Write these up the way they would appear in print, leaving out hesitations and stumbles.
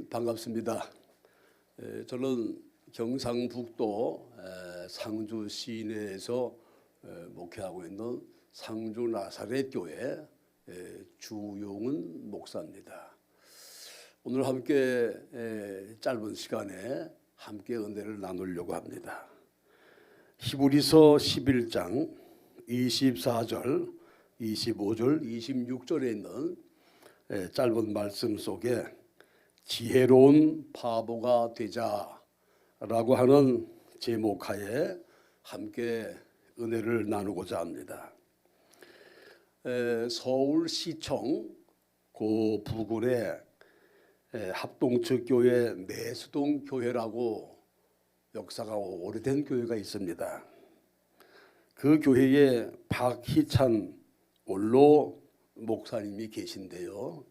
반갑습니다. 저는 경상북도 상주 시내에서 목회하고 있는 상주 나사렛 교회 주용은 목사입니다. 오늘 함께 짧은 시간에 함께 은혜를 나누려고 합니다. 히브리서 11장 24절, 25절, 26절에 있는 짧은 말씀 속에 지혜로운 바보가 되자라고 하는 제목하에 함께 은혜를 나누고자 합니다. 서울시청 그 부근에 합동측 교회 내수동 교회라고 역사가 오래된 교회가 있습니다. 그 교회에 박희찬 원로 목사님이 계신데요.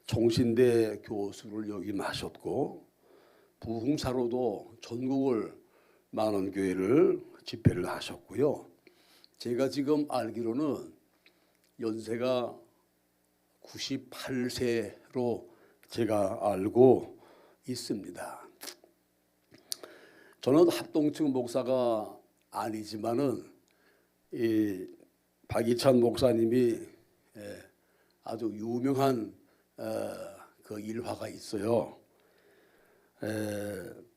총신대 교수를 역임하셨고 부흥사로도 전국을 많은 교회를 집회를 하셨고요. 제가 지금 알기로는 연세가 98세로 제가 알고 있습니다. 저는 합동측 목사가 아니지만은 이 박희찬 목사님이 아주 유명한 그 일화가 있어요.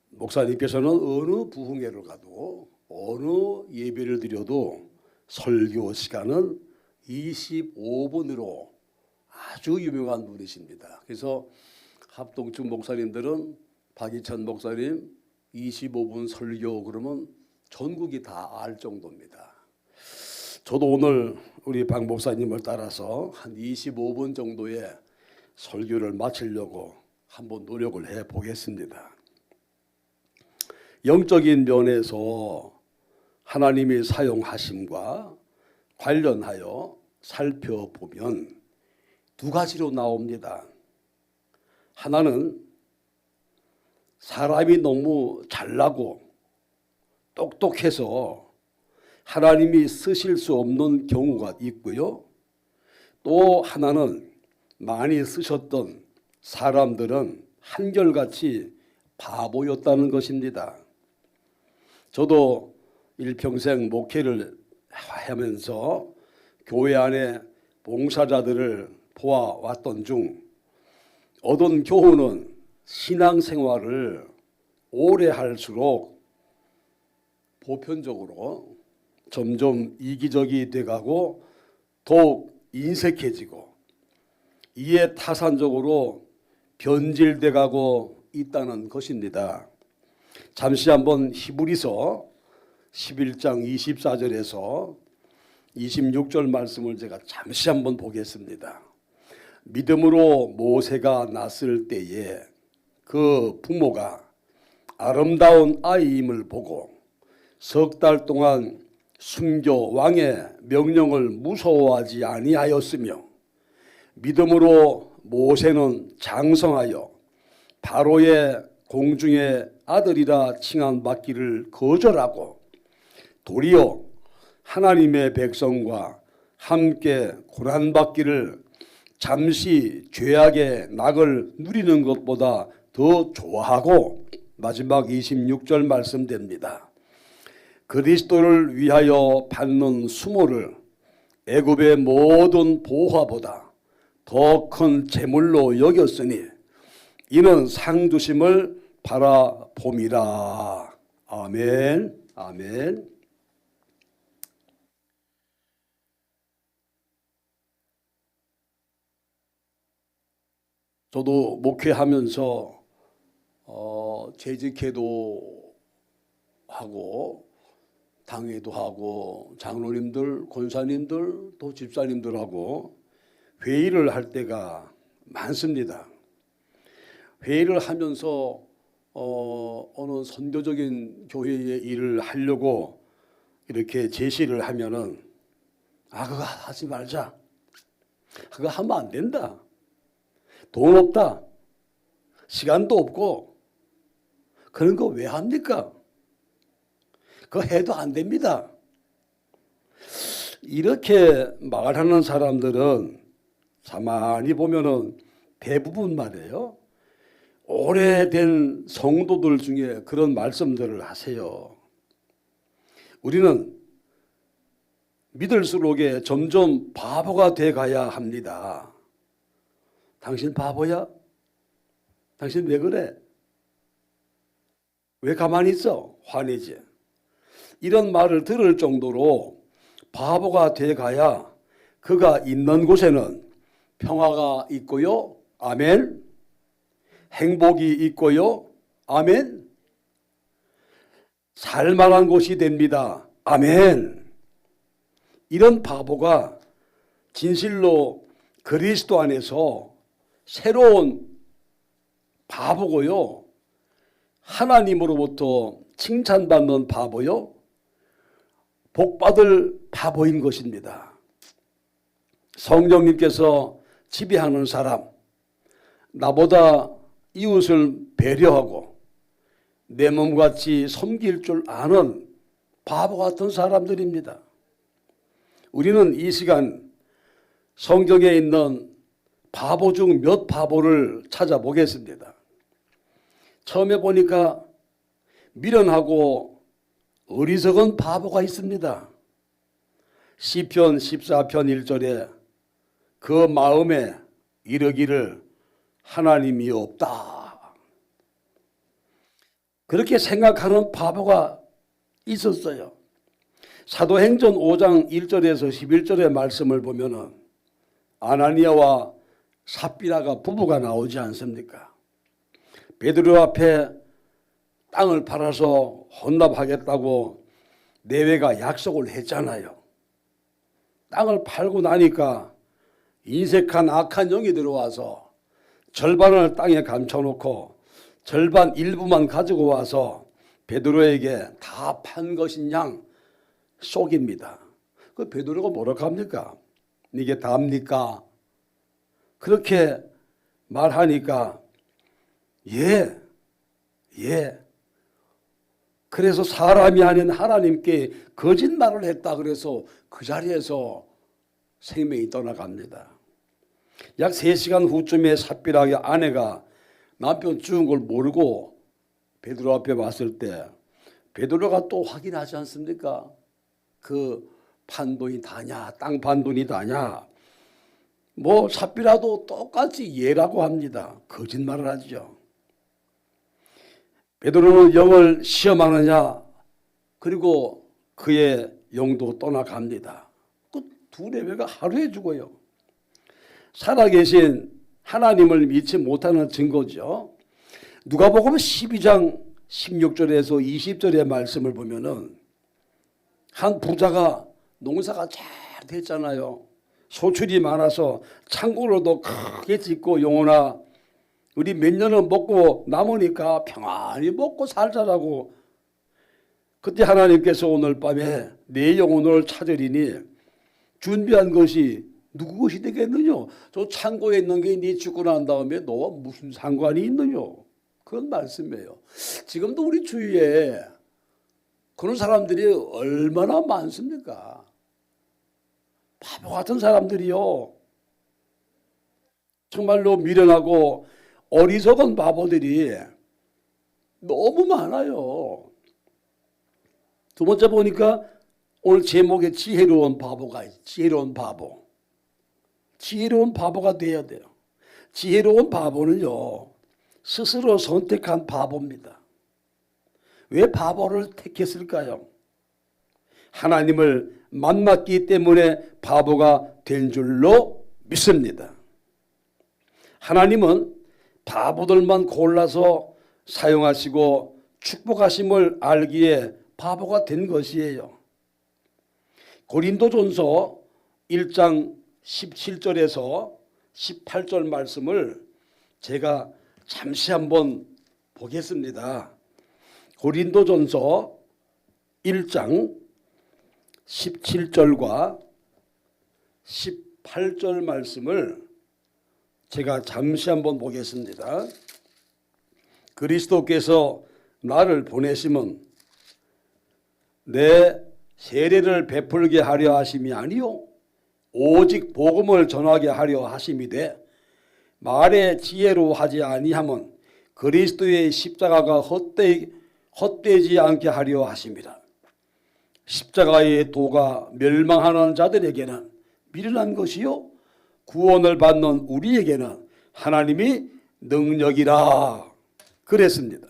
목사님께서는 어느 부흥회를 가도 어느 예배를 드려도 설교 시간은 25분으로 아주 유명한 분이십니다. 그래서 합동측 목사님들은 박희찬 목사님 25분 설교 그러면 전국이 다 알 정도입니다. 저도 오늘 우리 박 목사님을 따라서 한 25분 정도의 설교를 마치려고 한번 노력을 해보겠습니다. 영적인 면에서 하나님의 사용하심과 관련하여 살펴보면 두 가지로 나옵니다. 하나는 사람이 너무 잘나고 똑똑해서 하나님이 쓰실 수 없는 경우가 있고요. 또 하나는 많이 쓰셨던 사람들은 한결같이 바보였다는 것입니다. 저도 일평생 목회를 하면서 교회 안에 봉사자들을 보아왔던 중 얻은 교훈은 신앙생활을 오래 할수록 보편적으로 점점 이기적이 돼가고 더욱 인색해지고 이에 타산적으로 변질돼가고 있다는 것입니다. 잠시 한번 히브리서 11장 24절에서 26절 말씀을 제가 잠시 한번 보겠습니다. 믿음으로 모세가 났을 때에 그 부모가 아름다운 아이임을 보고 석 달 동안 순교 왕의 명령을 무서워하지 아니하였으며 믿음으로 모세는 장성하여 바로의 공중의 아들이라 칭함받기를 거절하고 도리어 하나님의 백성과 함께 고난받기를 잠시 죄악의 낙을 누리는 것보다 더 좋아하고 마지막 26절 말씀됩니다. 그리스도를 위하여 받는 수모를 애굽의 모든 보화보다 더 큰 재물로 여겼으니 이는 상 주심을 바라봄이라. 아멘. 아멘. 저도 목회하면서 재직회도 하고 당회도 하고 장로님들, 권사님들, 또 집사님들하고 회의를 할 때가 많습니다. 회의를 하면서 어느 선교적인 교회의 일을 하려고 이렇게 제시를 하면은 그거 하지 말자. 그거 하면 안 된다. 돈 없다. 시간도 없고 그런 거 왜 합니까? 그거 해도 안 됩니다. 이렇게 말하는 사람들은 가만히 보면은 대부분 말이에요. 오래된 성도들 중에 그런 말씀들을 하세요. 우리는 믿을수록에 점점 바보가 돼 가야 합니다. 당신 바보야? 당신 왜 그래? 왜 가만히 있어? 화내지. 이런 말을 들을 정도로 바보가 돼 가야 그가 있는 곳에는 평화가 있고요. 아멘. 행복이 있고요. 아멘. 살만한 곳이 됩니다. 아멘. 이런 바보가 진실로 그리스도 안에서 새로운 바보고요. 하나님으로부터 칭찬받는 바보요. 복받을 바보인 것입니다. 성령님께서 지배하는 사람, 나보다 이웃을 배려하고 내 몸같이 섬길 줄 아는 바보 같은 사람들입니다. 우리는 이 시간 성경에 있는 바보 중 몇 바보를 찾아보겠습니다. 처음에 보니까 미련하고 어리석은 바보가 있습니다. 시편 14편 1절에 그 마음에 이르기를 하나님이 없다. 그렇게 생각하는 바보가 있었어요. 사도행전 5장 1절에서 11절의 말씀을 보면은 아나니아와 삽비라가 부부가 나오지 않습니까? 베드로 앞에 땅을 팔아서 헌납하겠다고 내외가 약속을 했잖아요. 땅을 팔고 나니까 인색한 악한 영이 들어와서 절반을 땅에 감춰놓고 절반 일부만 가지고 와서 베드로에게 다 판 것인 양 속입니다. 그 베드로가 뭐라고 합니까? 이게 답니까? 그렇게 말하니까 예. 그래서 사람이 아닌 하나님께 거짓말을 했다 그래서 그 자리에서 생명이 떠나갑니다. 약 3시간 후쯤에 삽비락의 아내가 남편 죽은 걸 모르고 베드로 앞에 왔을 때 베드로가 또 확인하지 않습니까? 그 판돈이 다냐, 땅 판돈이 다냐. 뭐 삽비라도 똑같이 예라고 합니다. 거짓말을 하죠. 베드로는 영을 시험하느냐, 그리고 그의 영도 떠나갑니다. 그 두 레벨가 하루에 죽어요. 살아계신 하나님을 믿지 못하는 증거죠. 누가복음 12장 16절에서 20절의 말씀을 보면은 한 부자가 농사가 잘 됐잖아요. 소출이 많아서 창고로도 크게 짓고 영혼아 우리 몇 년은 먹고 남으니까 평안히 먹고 살자라고. 그때 하나님께서 오늘 밤에 내 영혼을 찾으리니 준비한 것이 누구 것이 되겠느냐? 저 창고에 있는 게 네 죽고 난 다음에 너와 무슨 상관이 있느냐? 그런 말씀이에요. 지금도 우리 주위에 그런 사람들이 얼마나 많습니까? 바보 같은 사람들이요. 정말로 미련하고 어리석은 바보들이 너무 많아요. 두 번째 보니까 오늘 제목에 지혜로운 바보가 있어요. 지혜로운 바보. 지혜로운 바보가 돼야 돼요. 지혜로운 바보는요. 스스로 선택한 바보입니다. 왜 바보를 택했을까요? 하나님을 만났기 때문에 바보가 된 줄로 믿습니다. 하나님은 바보들만 골라서 사용하시고 축복하심을 알기에 바보가 된 것이에요. 고린도전서 1장 17절에서 18절 말씀을 제가 잠시 한번 보겠습니다. 고린도전서 1장 17절과 18절 말씀을 제가 잠시 한번 보겠습니다. 그리스도께서 나를 보내심은 내 세례를 베풀게 하려 하심이 아니요 오직 복음을 전하게 하려 하심이되 말의 지혜로 하지 아니함은 그리스도의 십자가가 헛되지 않게 하려 하십니다. 십자가의 도가 멸망하는 자들에게는 미련한 것이요 구원을 받는 우리에게는 하나님이 능력이라 그랬습니다.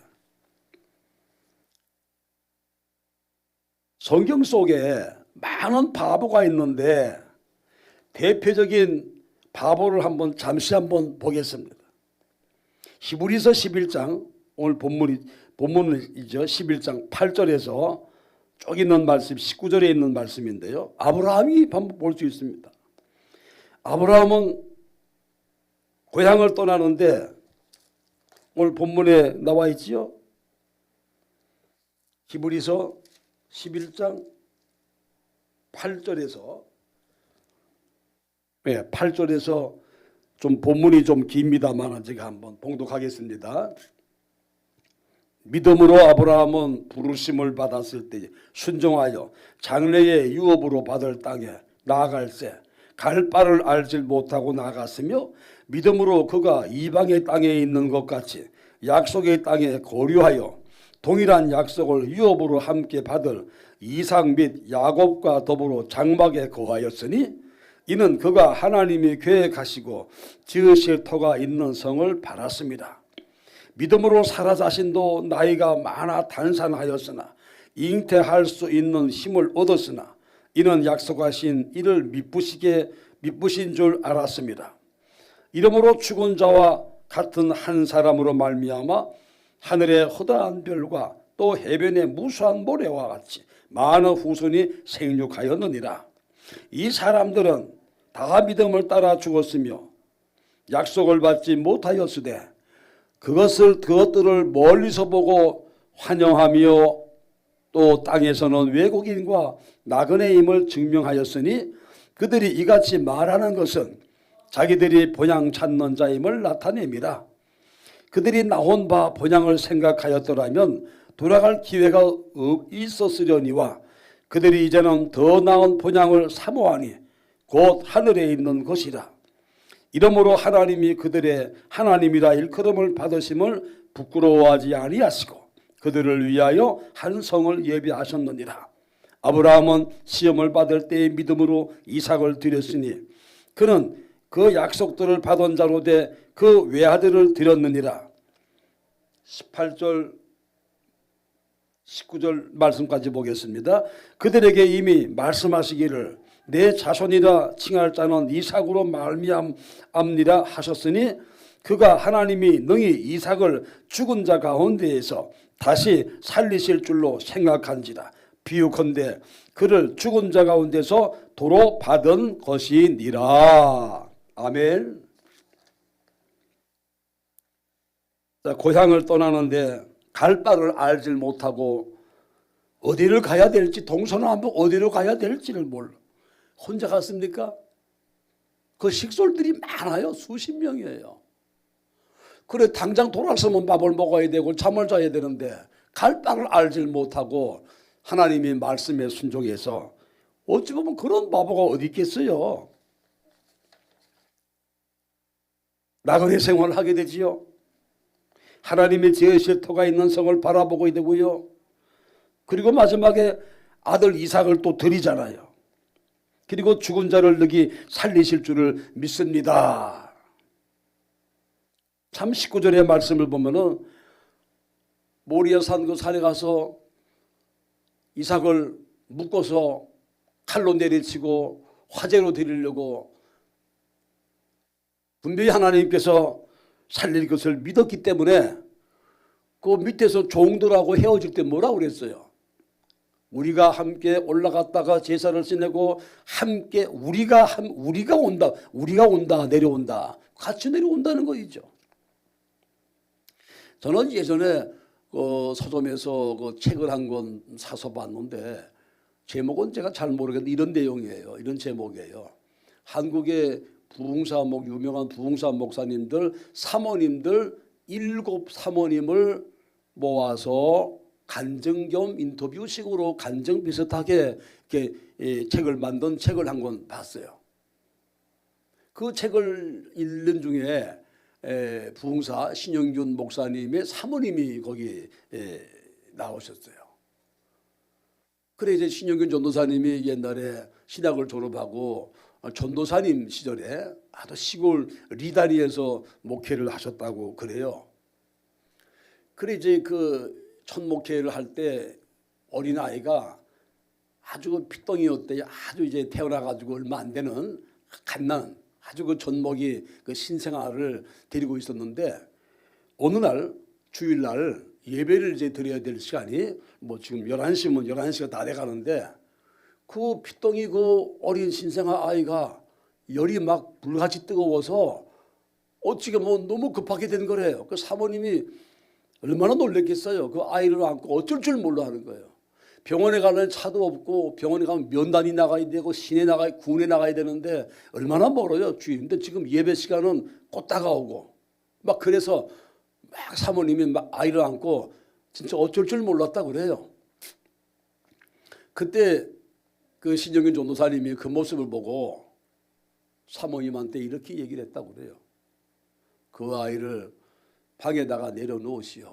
성경 속에 많은 바보가 있는데 대표적인 바보를 잠시 한번 보겠습니다. 히브리서 11장 오늘 본문이죠. 11장 8절에서 쭉 있는 말씀 19절에 있는 말씀인데요. 아브라함이 한번 볼 수 있습니다. 아브라함은 고향을 떠나는데 오늘 본문에 나와 있지요. 히브리서 11장 8절에서 8절에서 좀 본문이 좀 깁니다만 제가 한번 봉독하겠습니다. 믿음으로 아브라함은 부르심을 받았을 때 순종하여 장래의 유업으로 받을 땅에 나아갈새 갈 바를 알지 못하고 나아갔으며 믿음으로 그가 이방의 땅에 있는 것 같이 약속의 땅에 거류하여 동일한 약속을 유업으로 함께 받을 이삭 및 야곱과 더불어 장막에 거하였으니 이는 그가 하나님이 계획하시고 지으실 터가 있는 성을 바랐습니다. 믿음으로 사라 자신도 나이가 많아 단산하였으나 잉태할 수 있는 힘을 얻었으나 이는 약속하신 이를 미쁘신 줄 알았습니다. 이러므로 죽은 자와 같은 한 사람으로 말미암아 하늘의 허다한 별과 또 해변의 무수한 모래와 같이 많은 후손이 생육하였느니라. 이 사람들은 다 믿음을 따라 죽었으며 약속을 받지 못하였으되 그것들을 멀리서 보고 환영하며 또 땅에서는 외국인과 나그네임을 증명하였으니 그들이 이같이 말하는 것은 자기들이 본향 찾는 자임을 나타냅니다. 그들이 나온 바 본향을 생각하였더라면 돌아갈 기회가 있었으려니와 그들이 이제는 더 나은 본향을 사모하니 곧 하늘에 있는 것이라. 이러므로 하나님이 그들의 하나님이라 일컬음을 받으심을 부끄러워하지 아니하시고 그들을 위하여 한 성을 예비하셨느니라. 아브라함은 시험을 받을 때의 믿음으로 이삭을 드렸으니 그는 그 약속들을 받은 자로 돼 그 외아들을 드렸느니라. 18절 19절 말씀까지 보겠습니다. 그들에게 이미 말씀하시기를 내 자손이라 칭할 자는 이삭으로 말미암니라 하셨으니 그가 하나님이 능히 이삭을 죽은 자 가운데에서 다시 살리실 줄로 생각한지라. 비유컨대 그를 죽은 자 가운데서 도로 받은 것이니라. 아멘. 자, 고향을 떠나는데 갈 바를 알지 못하고 어디를 가야 될지 동서남북 어디로 가야 될지를 몰라. 혼자 갔습니까? 그 식솔들이 많아요. 수십 명이에요. 그래 당장 돌아서면 밥을 먹어야 되고 잠을 자야 되는데 갈 바를 알지 못하고 하나님의 말씀에 순종해서 어찌 보면 그런 바보가 어디 있겠어요. 나그네 생활을 하게 되지요. 하나님의 지으실 터가 있는 성을 바라보게 되고요. 그리고 마지막에 아들 이삭을 또 드리잖아요. 그리고 죽은 자를 능히 살리실 줄을 믿습니다. 참 19절의 말씀을 보면은 모리아 산 그 산에 가서 이삭을 묶어서 칼로 내리치고 화재로 드리려고 분명히 하나님께서 살릴 것을 믿었기 때문에 그 밑에서 종들하고 헤어질 때 뭐라고 그랬어요? 우리가 함께 올라갔다가 제사를 지내고 함께 우리가 온다 내려온다 같이 내려온다는 거이죠. 저는 예전에 서점에서 그 책을 한 권 사서 봤는데 제목은 제가 잘 모르겠는데 이런 내용이에요. 이런 제목이에요. 한국의 유명한 부흥사 목사님들 사모님들 7 사모님을 모아서 간증 겸 인터뷰식으로 간증 비슷하게 이렇게 책을 만든 책을 한 권 봤어요. 그 책을 읽는 중에 부흥사 신영균 목사님의 사모님이 거기 나오셨어요. 그래 이제 신영균 전도사님이 옛날에 신학을 졸업하고 전도사님 시절에 아주 시골 리다니에서 목회를 하셨다고 그래요. 그래 이제 그 첫 목회를 할 때 어린 아이가 아주 핏덩이였대요. 아주 이제 태어나가지고 얼마 안 되는 갓난 아주 그 젖먹이 그 신생아를 데리고 있었는데 어느 날 주일날 예배를 이제 드려야 될 시간이 뭐 지금 11시면 11시가 다 돼가는데 그 핏덩이 그 어린 신생아 아이가 열이 막 불같이 뜨거워서 어찌게 뭐 너무 급하게 된 거래요. 그 사모님이 얼마나 놀랬겠어요. 그 아이를 안고 어쩔 줄 몰라 하는 거예요. 병원에 가는 차도 없고 병원에 가면 면단이 나가야 되고 시내 나가야 군에 나가야 되는데 얼마나 멀어요 주인. 근데 지금 예배 시간은 곧 다가오고 막 그래서 막 사모님이 막 아이를 안고 진짜 어쩔 줄 몰랐다 그래요. 그때 그 신정균 전도사님이 그 모습을 보고 사모님한테 이렇게 얘기를 했다고 그래요. 그 아이를 방에다가 내려놓으시오.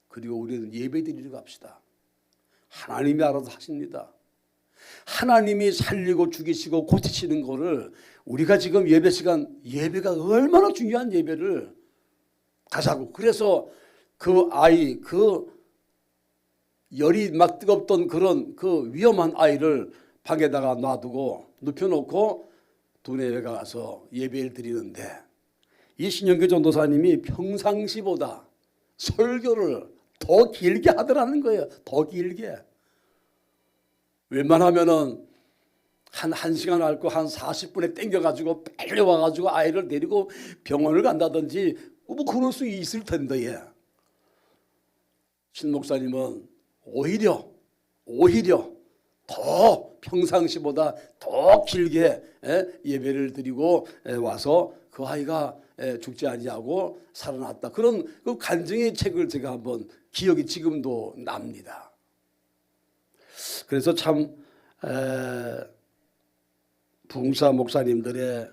그리고 우리는 예배 드리러 갑시다. 하나님이 알아서 하십니다. 하나님이 살리고 죽이시고 고치시는 거를 우리가 지금 예배 시간 예배가 얼마나 중요한 예배를 가자고. 그래서 그 아이 그 열이 막 뜨겁던 그런 그 위험한 아이를 방에다가 놔두고 눕혀놓고 두뇌에 가서 예배를 드리는데 이 신영규 전도사님이 평상시보다 설교를 더 길게 하더라는 거예요. 더 길게. 웬만하면은 한 1시간 앓고 한 40분에 땡겨가지고 빨리 와가지고 아이를 데리고 병원을 간다든지 뭐 그럴 수 있을 텐데 신 목사님은 오히려 더 평상시보다 더 길게 예배를 드리고 와서 그 아이가 죽지 아니하고 살아났다. 그런 그 간증의 책을 제가 한번 기억이 지금도 납니다. 그래서 참 부흥사 목사님들의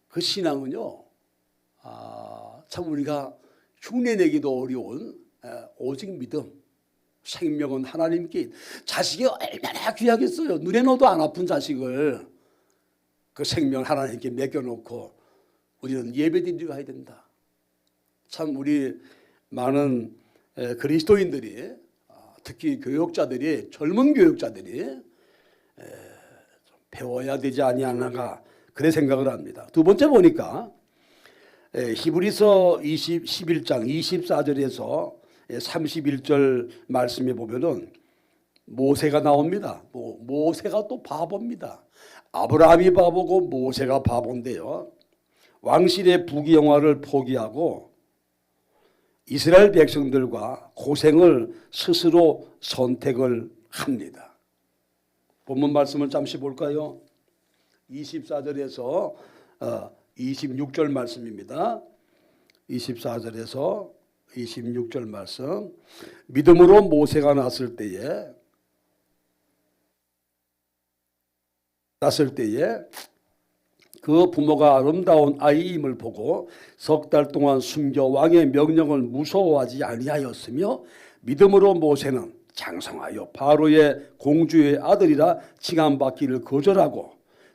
그 신앙은요, 참 우리가 흉내내기도 어려운 오직 믿음, 생명은 하나님께. 자식이 얼마나 귀하겠어요. 눈에 넣어도 안 아픈 자식을 그 생명 하나님께 맡겨놓고 우리는 예배드리러 가야 된다. 참 우리 많은 그리스도인들이 특히 교육자들이 젊은 교육자들이 배워야 되지 아니하는가 그래 생각을 합니다. 두 번째 보니까 히브리서 11장 24절에서 31절 말씀에 보면은 모세가 나옵니다. 모세가 또 바보입니다. 아브라함이 바보고 모세가 바보인데요. 왕실의 부귀영화를 포기하고 이스라엘 백성들과 고생을 스스로 선택을 합니다. 본문 말씀을 잠시 볼까요? 24절에서 26절 말씀입니다. 24절에서 26절 말씀. 믿음으로 모세가 났을 때에 그 부모가 아름다운 아이임을 보고 석 달 동안 숨겨 왕의 명령을 무서워하지 아니하였으며 믿음으로 모세는 장성하여 바로의 공주의 아들이라 칭함받기를 거절하고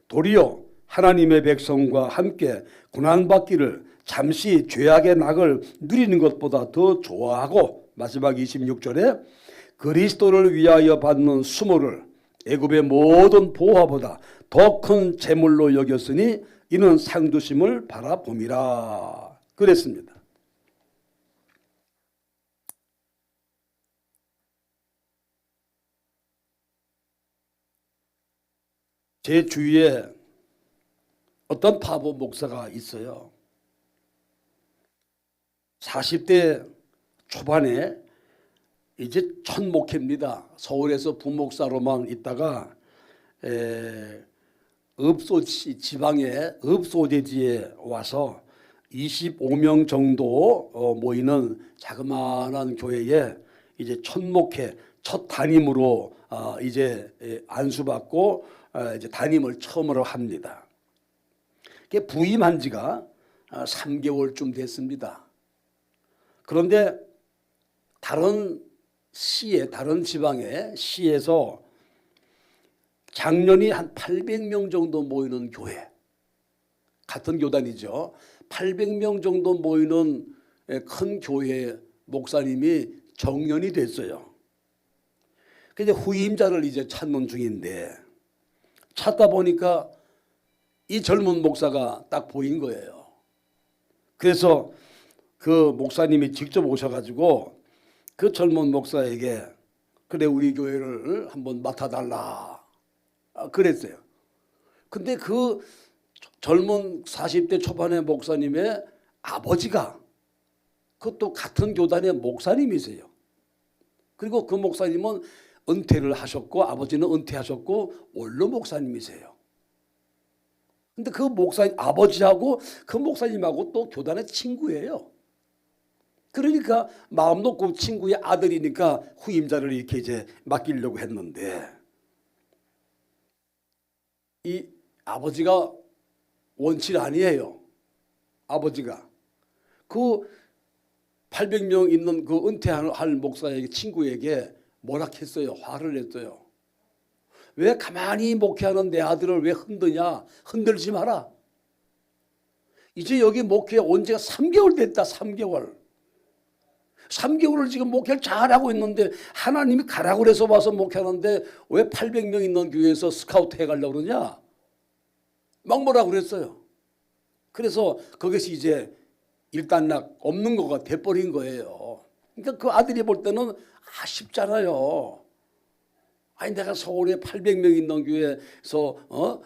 도리어 하나님의 백성과 함께 고난받기를 잠시 죄악의 낙을 누리는 것보다 더 좋아하고 마지막 26절에 그리스도를 위하여 받는 수모를 애굽의 모든 보화보다 더 큰 재물로 여겼으니 이는 상두심을 바라봄이라 그랬습니다. 제 주위에 어떤 바보 목사가 있어요. 40대 초반에 이제 첫 목회입니다. 서울에서 부목사로만 있다가 지방의 읍소대지에 와서 25명 정도 모이는 자그마한 교회에 이제 첫 목회, 첫 담임으로 이제 안수받고 이제 담임을 처음으로 합니다. 부임한 지가 3개월쯤 됐습니다. 그런데 다른 지방의 시에서 작년이 한 800명 정도 모이는 교회, 같은 교단이죠. 800명 정도 모이는 큰 교회 목사님이 정년이 됐어요. 근데 후임자를 이제 찾는 중인데 찾다 보니까 이 젊은 목사가 딱 보인 거예요. 그래서 그 목사님이 직접 오셔가지고 그 젊은 목사에게 그래 우리 교회를 한번 맡아달라 그랬어요. 근데 그 젊은 40대 초반의 목사님의 아버지가 그것도 같은 교단의 목사님이세요. 그리고 그 목사님은 은퇴를 하셨고 아버지는 은퇴하셨고 원로 목사님이세요. 근데 그 목사님 아버지하고 그 목사님하고 또 교단의 친구예요. 그러니까 마음 놓고 친구의 아들이니까 후임자를 이렇게 이제 맡기려고 했는데 이 아버지가 원치 아니에요. 아버지가 그 800명 있는 그 은퇴할 목사에게 친구에게 뭐라 했어요. 화를 냈어요. 왜 가만히 목회하는 내 아들을 왜 흔드냐. 흔들지 마라. 이제 여기 목회 온 지가 3개월 됐다. 3개월. 3개월을 지금 목회를 잘하고 있는데 하나님이 가라고 그래서 와서 목회하는데 왜 800명 있는 교회에서 스카우트 해가려고 그러냐. 막 뭐라고 그랬어요. 그래서 거기서 이제 일단락 없는 거가 돼버린 거예요. 그러니까 그 아들이 볼 때는 아쉽잖아요. 아니 내가 서울에 800명 있는 교회에서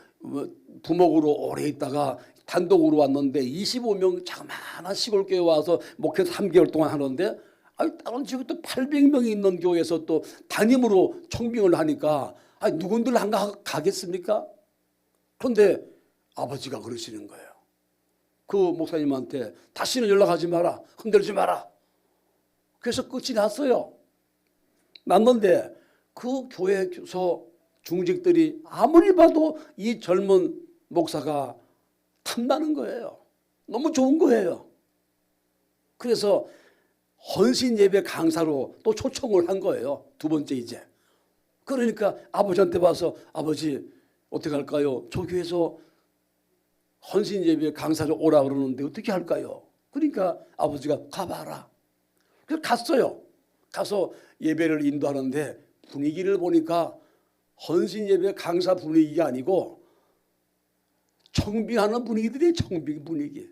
부목으로 오래 있다가 단독으로 왔는데 25명 자그마한 시골교회 와서 목회 3개월 동안 하는데 아니 다른 지역에 또 800명이 있는 교회에서 또 담임으로 총빙을 하니까 아니 누군들 안 가겠습니까? 그런데 아버지가 그러시는 거예요. 그 목사님한테 다시는 연락하지 마라. 흔들지 마라. 그래서 끝이 났어요. 났는데 그 교회에서 중직들이 아무리 봐도 이 젊은 목사가 탐나는 거예요. 너무 좋은 거예요. 그래서 헌신 예배 강사로 또 초청을 한 거예요. 두 번째 이제. 그러니까 아버지한테 와서 아버지 어떻게 할까요? 저 교회에서 헌신 예배 강사로 오라 그러는데 어떻게 할까요? 그러니까 아버지가 가봐라. 그래서 갔어요. 가서 예배를 인도하는데 분위기를 보니까 헌신 예배 강사 분위기가 아니고 청빙하는 분위기들이 청빙 분위기.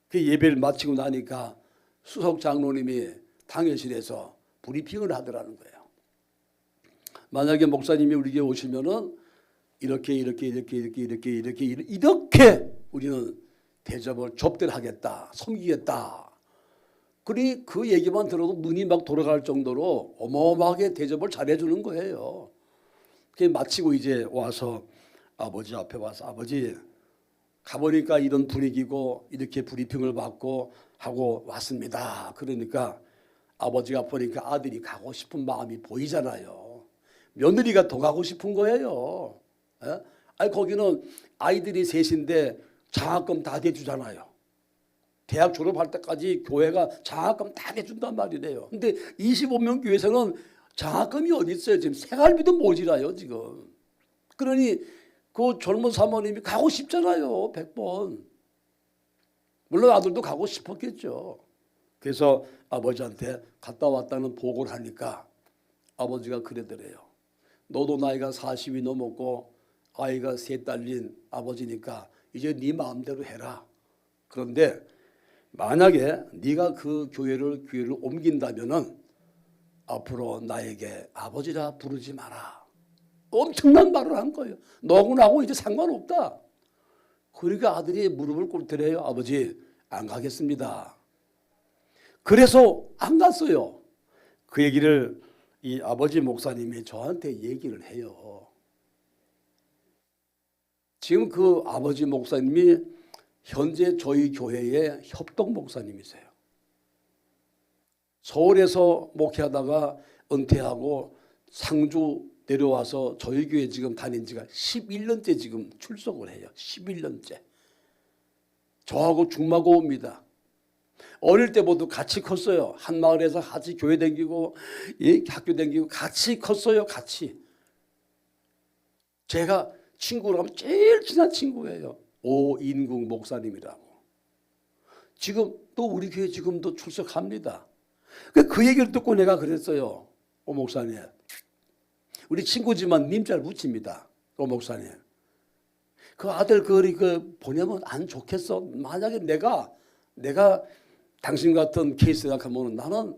그 예배를 마치고 나니까 수석 장로님이 당회실에서 브리핑을 하더라는 거예요. 만약에 목사님이 우리 교회 오시면은 이렇게 우리는 대접을 접대를 하겠다, 섬기겠다. 그러니 그 얘기만 들어도 눈이 막 돌아갈 정도로 어마어마하게 대접을 잘해주는 거예요. 그게 마치고 이제 와서 아버지 앞에 와서 아버지 가보니까 이런 분위기고 이렇게 브리핑을 받고 하고 왔습니다. 그러니까 아버지가 보니까 아들이 가고 싶은 마음이 보이잖아요. 며느리가 더 가고 싶은 거예요. 예? 아니 거기는 아이들이 셋인데 장학금 다 대주잖아요. 대학 졸업할 때까지 교회가 장학금 다 대준단 말이래요. 근데 25명 교회에서는 장학금이 어디 있어요? 지금 생활비도 모자라요 지금. 그러니 그 젊은 사모님이 가고 싶잖아요. 100번. 물론 아들도 가고 싶었겠죠. 그래서 아버지한테 갔다 왔다는 보고를 하니까 아버지가 그러더래요. 너도 나이가 40이 넘었고 아이가 셋 딸린 아버지니까 이제 네 마음대로 해라. 그런데 만약에 네가 그 교회를 옮긴다면은 앞으로 나에게 아버지라 부르지 마라. 엄청난 말을 한 거예요. 너하고 나하고 이제 상관없다. 그러니까 아들이 무릎을 꿇더래요. 아버지 안 가겠습니다. 그래서 안 갔어요. 그 얘기를 이 아버지 목사님이 저한테 얘기를 해요. 지금 그 아버지 목사님이 현재 저희 교회의 협동 목사님이세요. 서울에서 목회하다가 은퇴하고 상주 내려와서 저희 교회 지금 다닌 지가 11년째 지금 출석을 해요. 11년째. 저하고 중마고입니다. 어릴 때부터 같이 컸어요. 한 마을에서 같이 교회 다니고 학교 다니고 같이 컸어요. 같이. 제가 친구로 하면 제일 친한 친구예요. 오인국 목사님이라고. 지금 또 우리 교회 지금도 출석합니다. 그 얘기를 듣고 내가 그랬어요. 오 목사님, 우리 친구지만 님 잘 붙입니다. 오 목사님, 그 아들 그 보내면 안 좋겠어? 만약에 내가 당신 같은 케이스 생각하면 나는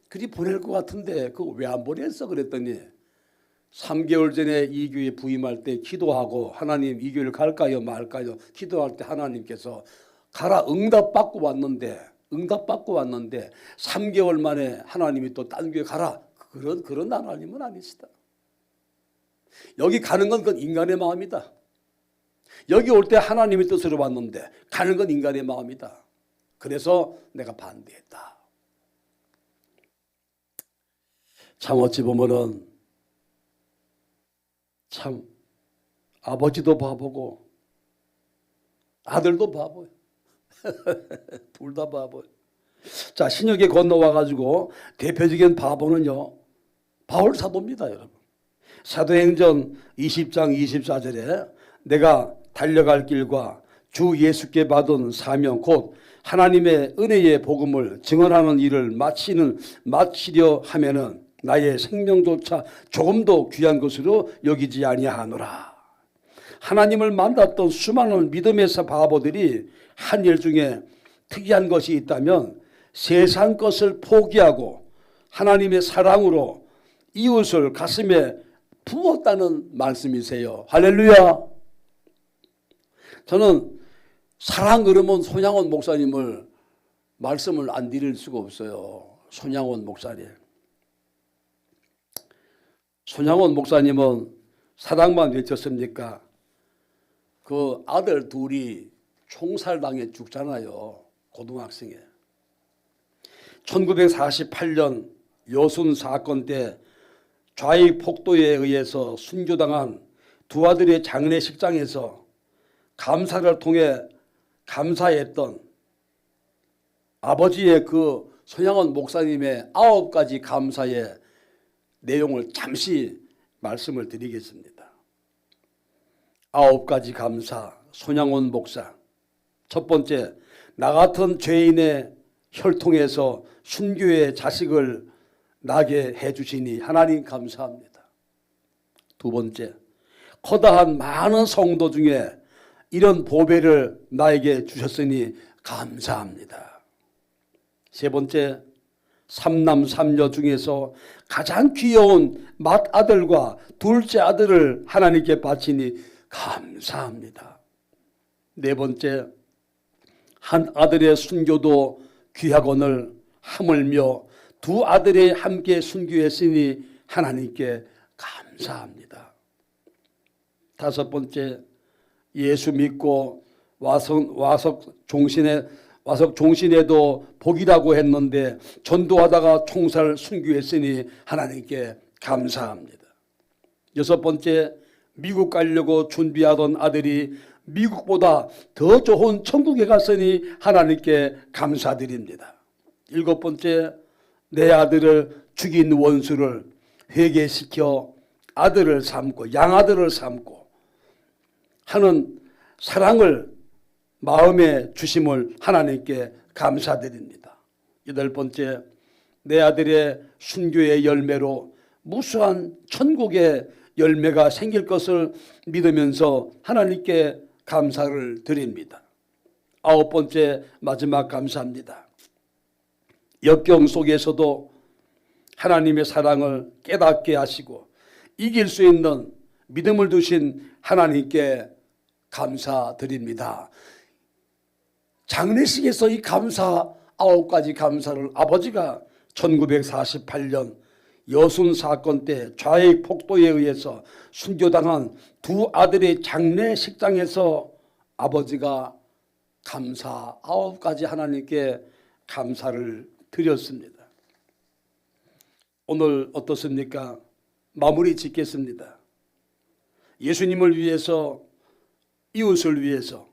그리 보낼 것 같은데 그거 왜 안 보냈어? 그랬더니 3개월 전에 이 교회 부임할 때 기도하고 하나님 이 교회를 갈까요 말까요 기도할 때 하나님께서 가라 응답받고 왔는데 3개월 만에 하나님이 또 딴 교회 가라 그런 하나님은 아니시다. 여기 가는 건 그건 인간의 마음이다. 여기 올 때 하나님의 뜻으로 왔는데 가는 건 인간의 마음이다. 그래서 내가 반대했다. 참 어찌 보면은 참 아버지도 바보고 아들도 바보예요. 둘 다 바보예요. 자, 신약에 건너와 가지고 대표적인 바보는요 바울 사도입니다. 여러분, 사도행전 20장 24절에 내가 달려갈 길과 주 예수께 받은 사명 곧 하나님의 은혜의 복음을 증언하는 일을 마치려 하면은 나의 생명조차 조금도 귀한 것으로 여기지 아니하노라. 하나님을 만났던 수많은 믿음의 바보들이 한 일 중에 특이한 것이 있다면 세상 것을 포기하고 하나님의 사랑으로 이웃을 가슴에 품었다는 말씀이세요. 할렐루야. 저는 사랑 그러면 손양원 목사님을 말씀을 안 드릴 수가 없어요. 손양원 목사님. 손양원 목사님은 사랑만 외쳤습니까? 그 아들 둘이 총살당해 죽잖아요. 고등학생에. 1948년 여순 사건 때 좌익 폭도에 의해서 순교당한 두 아들의 장례식장에서 감사를 통해 감사했던 아버지의 그 손양원 목사님의 9가지 감사의 내용을 잠시 말씀을 드리겠습니다. 9가지 감사, 손양원 목사. 첫 번째, 나 같은 죄인의 혈통에서 순교의 자식을 나게 해주시니 하나님 감사합니다. 두 번째, 커다란 많은 성도 중에 이런 보배를 나에게 주셨으니 감사합니다. 세 번째, 3남 3녀 중에서 가장 귀여운 맏아들과 둘째 아들을 하나님께 바치니 감사합니다. 네 번째, 한 아들의 순교도 귀하거늘 하물며 두 아들이 함께 순교했으니 하나님께 감사합니다. 다섯 번째, 예수 믿고 와석 종신에도 복이라고 했는데 전도하다가 총살 순교했으니 하나님께 감사합니다. 여섯 번째, 미국 가려고 준비하던 아들이 미국보다 더 좋은 천국에 갔으니 하나님께 감사드립니다. 일곱 번째, 내 아들을 죽인 원수를 회개시켜 아들을 삼고 양아들을 삼고 하는 사랑을 마음에 주심을 하나님께 감사드립니다. 여덟 번째, 내 아들의 순교의 열매로 무수한 천국의 열매가 생길 것을 믿으면서 하나님께 감사를 드립니다. 아홉 번째, 마지막 감사합니다. 역경 속에서도 하나님의 사랑을 깨닫게 하시고 이길 수 있는 믿음을 주신 하나님께 감사드립니다. 장례식에서 이 감사 9가지 감사를 아버지가 1948년 여순 사건 때 좌익 폭도에 의해서 순교당한 두 아들의 장례식장에서 아버지가 감사 9가지 하나님께 감사를 드렸습니다. 오늘 어떻습니까? 마무리 짓겠습니다. 예수님을 위해서, 이웃을 위해서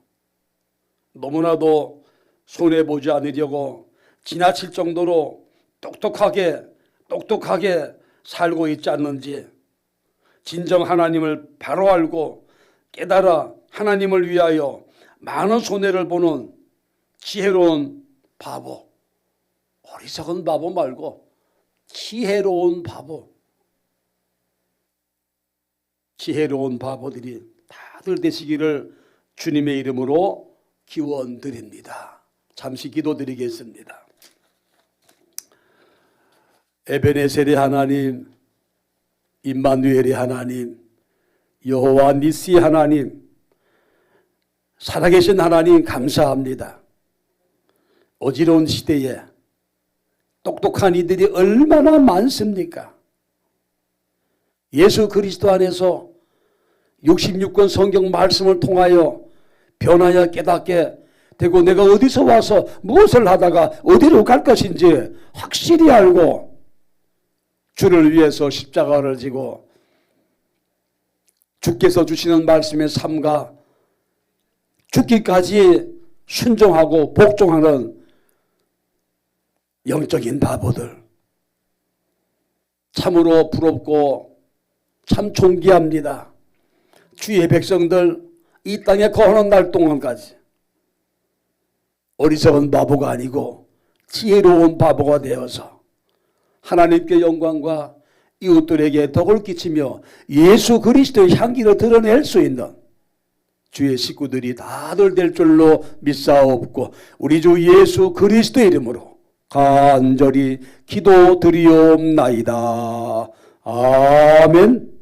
너무나도 손해보지 않으려고 지나칠 정도로 똑똑하게 살고 있지 않는지, 진정 하나님을 바로 알고 깨달아 하나님을 위하여 많은 손해를 보는 지혜로운 바보, 어리석은 바보 말고 지혜로운 바보, 지혜로운 바보들이 다들 되시기를 주님의 이름으로 기원드립니다. 잠시 기도드리겠습니다. 에베네셀의 하나님, 임마누엘의 하나님, 여호와 니시 하나님, 살아계신 하나님 감사합니다. 어지러운 시대에 똑똑한 이들이 얼마나 많습니까? 예수 그리스도 안에서 66권 성경 말씀을 통하여 변하여 깨닫게 되고 내가 어디서 와서 무엇을 하다가 어디로 갈 것인지 확실히 알고 주를 위해서 십자가를 지고 주께서 주시는 말씀의 삶과 죽기까지 순종하고 복종하는 영적인 바보들, 참으로 부럽고 참 존귀합니다. 주의 백성들 이 땅에 거하는 날 동안까지 어리석은 바보가 아니고 지혜로운 바보가 되어서 하나님께 영광과 이웃들에게 덕을 끼치며 예수 그리스도의 향기를 드러낼 수 있는 주의 식구들이 다들 될 줄로 믿사옵고 우리 주 예수 그리스도의 이름으로 간절히 기도드리옵나이다. 아멘.